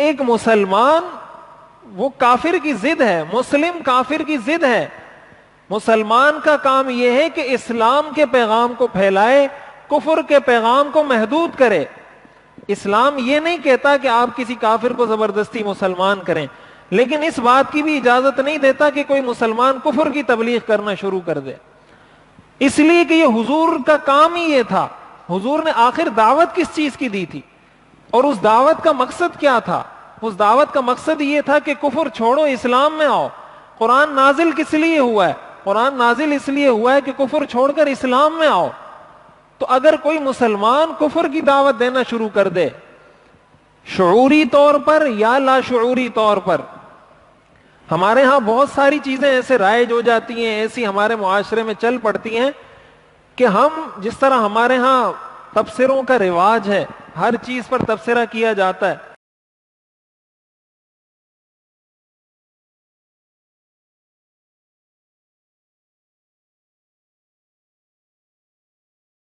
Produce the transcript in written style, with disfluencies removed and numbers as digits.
ایک مسلمان وہ کافر کی ضد ہے، مسلم کافر کی ضد ہے. مسلمان کا کام یہ ہے کہ اسلام کے پیغام کو پھیلائے، کفر کے پیغام کو محدود کرے. اسلام یہ نہیں کہتا کہ آپ کسی کافر کو زبردستی مسلمان کریں، لیکن اس بات کی بھی اجازت نہیں دیتا کہ کوئی مسلمان کفر کی تبلیغ کرنا شروع کر دے، اس لیے کہ یہ حضور کا کام ہی یہ تھا. حضور نے آخر دعوت کس چیز کی دی تھی، اور اس دعوت کا مقصد کیا تھا؟ اس دعوت کا مقصد یہ تھا کہ کفر چھوڑو، اسلام میں آؤ. قرآن نازل کس لیے ہوا ہے؟ قرآن نازل اس لیے ہوا ہے کہ کفر چھوڑ کر اسلام میں آؤ. تو اگر کوئی مسلمان کفر کی دعوت دینا شروع کر دے، شعوری طور پر یا لاشعوری طور پر، ہمارے ہاں بہت ساری چیزیں ایسے رائج ہو جاتی ہیں، ایسی ہمارے معاشرے میں چل پڑتی ہیں کہ ہم جس طرح ہمارے ہاں تبصروں کا رواج ہے، ہر چیز پر تبصرہ کیا جاتا ہے،